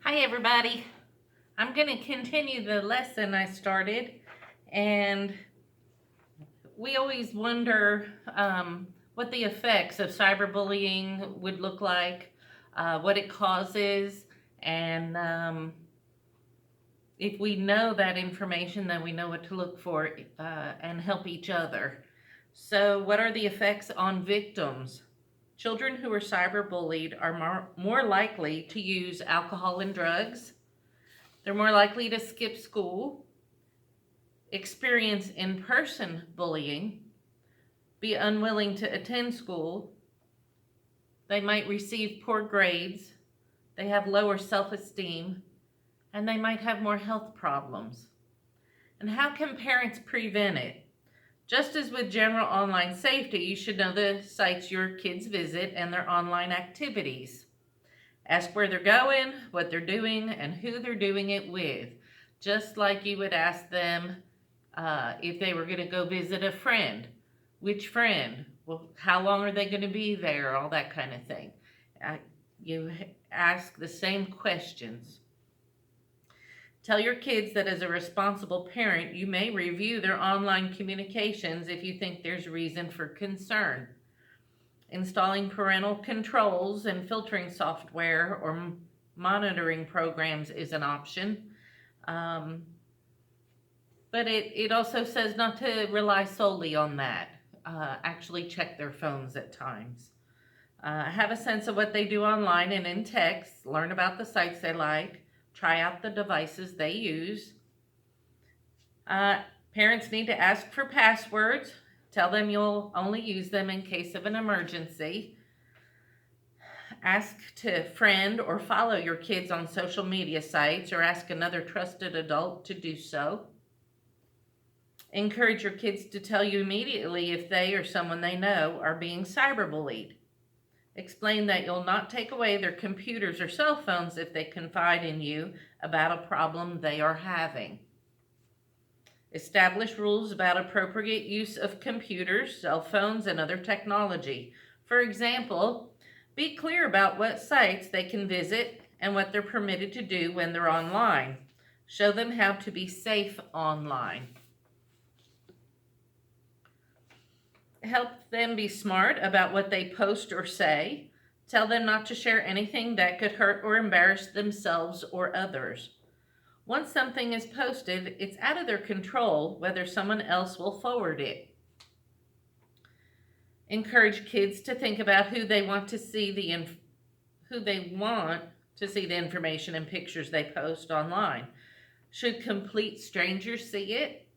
Hi everybody. I'm going to continue the lesson I started, and we always wonder what the effects of cyberbullying would look like, what it causes, and if we know that information, then we know what to look for and help each other. So what are the effects on victims? Children who are cyberbullied are more likely to use alcohol and drugs. They're more likely to skip school, experience in-person bullying, be unwilling to attend school. They might receive poor grades. They have lower self-esteem, and they might have more health problems. And how can parents prevent it? Just as with general online safety, you should know the sites your kids visit and their online activities. Ask where they're going, what they're doing, and who they're doing it with. Just like you would ask them if they were going to go visit a friend. Which friend? Well, how long are they going to be there? All that kind of thing. You ask the same questions. Tell your kids that as a responsible parent, you may review their online communications if you think there's reason for concern. Installing parental controls and filtering software or monitoring programs is an option. But it also says not to rely solely on that. Actually check their phones at times. Have a sense of what they do online and in text. Learn about the sites they like. Try out the devices they use. Parents need to ask for passwords. Tell them you'll only use them in case of an emergency. Ask to friend or follow your kids on social media sites, or ask another trusted adult to do so. Encourage your kids to tell you immediately if they or someone they know are being cyberbullied. Explain that you'll not take away their computers or cell phones if they confide in you about a problem they are having. Establish rules about appropriate use of computers, cell phones, and other technology. For example, be clear about what sites they can visit and what they're permitted to do when they're online. Show them how to be safe online. Help them be smart about what they post or say. Tell them not to share anything that could hurt or embarrass themselves or others. Once something is posted, it's out of their control whether someone else will forward it. Encourage kids to think about who they want to see the information and pictures they post online. Should complete strangers see it?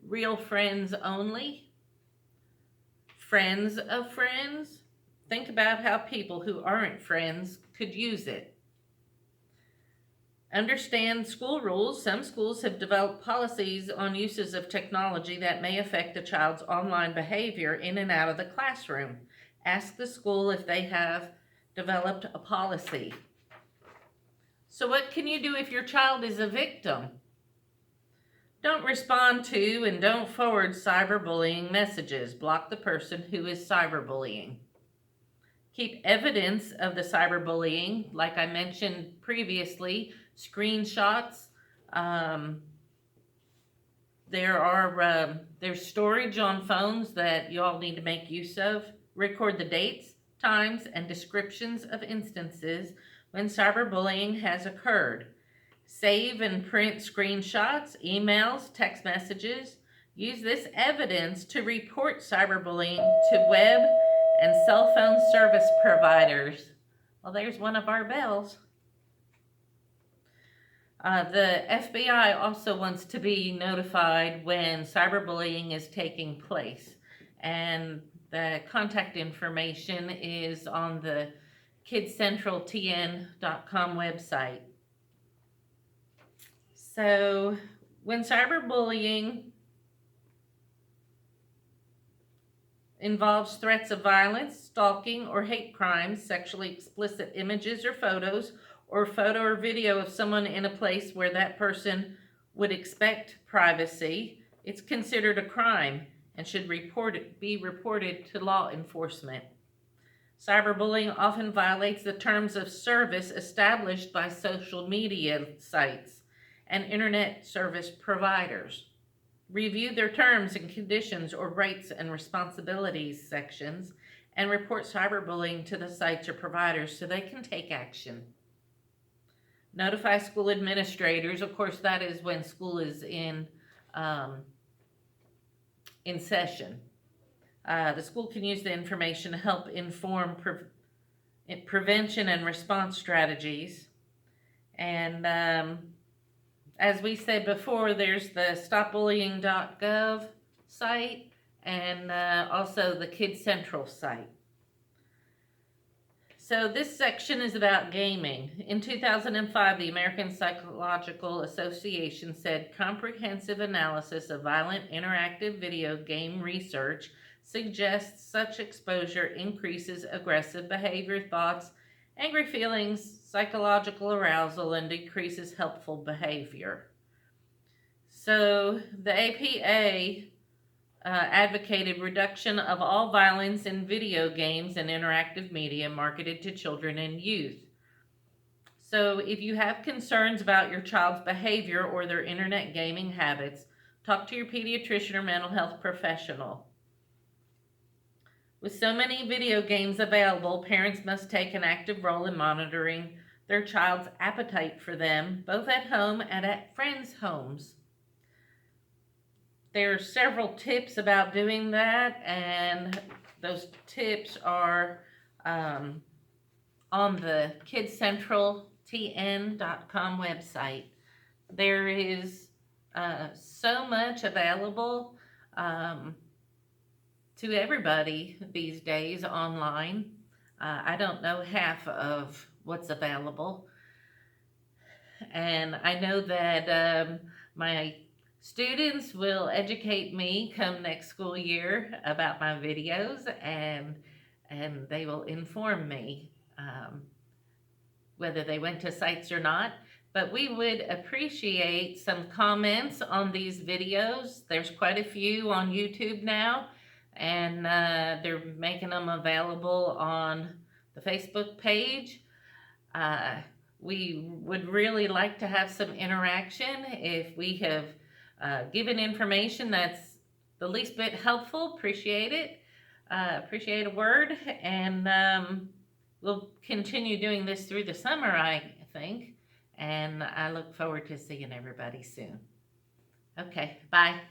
Real friends only? Friends of friends? Think about how people who aren't friends could use it. Understand school rules. Some schools have developed policies on uses of technology that may affect a child's online behavior in and out of the classroom. Ask the school if they have developed a policy. So what can you do if your child is a victim? Don't respond to and don't forward cyberbullying messages. Block the person who is cyberbullying. Keep evidence of the cyberbullying, like I mentioned previously, screenshots. There's storage on phones that you all need to make use of. Record the dates, times, and descriptions of instances when cyberbullying has occurred. Save and print screenshots, emails, text messages. Use this evidence to report cyberbullying to web and cell phone service providers. Well, there's one of our bells. The FBI also wants to be notified when cyberbullying is taking place. And the contact information is on the KidCentralTN.com website. So when cyberbullying involves threats of violence, stalking, or hate crimes, sexually explicit images or photos, or photo or video of someone in a place where that person would expect privacy, it's considered a crime and should be reported to law enforcement. Cyberbullying often violates the terms of service established by social media sites and internet service providers. Review their terms and conditions or rights and responsibilities sections and report cyberbullying to the sites or providers so they can take action. Notify school administrators. Of course, that is when school is in session. The school can use the information to help inform prevention and response strategies. And as we said before, there's the stopbullying.gov site and also the Kids Central site. So this section is about gaming. In 2005, the American Psychological Association said comprehensive analysis of violent interactive video game research suggests such exposure increases aggressive behavior, thoughts, angry feelings, psychological arousal, and decreases helpful behavior. So the APA advocated reduction of all violence in video games and interactive media marketed to children and youth. So if you have concerns about your child's behavior or their internet gaming habits, talk to your pediatrician or mental health professional. With so many video games available, parents must take an active role in monitoring their child's appetite for them, both at home and at friends' homes. There are several tips about doing that, and those tips are on the KidsCentralTN.com website. There is so much available to everybody these days online. I don't know half of what's available. And I know that my students will educate me come next school year about my videos, and they will inform me whether they went to sites or not. But we would appreciate some comments on these videos. There's quite a few on YouTube now, and they're making them available on the Facebook page. We would really like to have some interaction. If we have given information that's the least bit helpful, appreciate it. Appreciate a word, and we'll continue doing this through the summer, I think, and I look forward to seeing everybody soon. Okay, bye.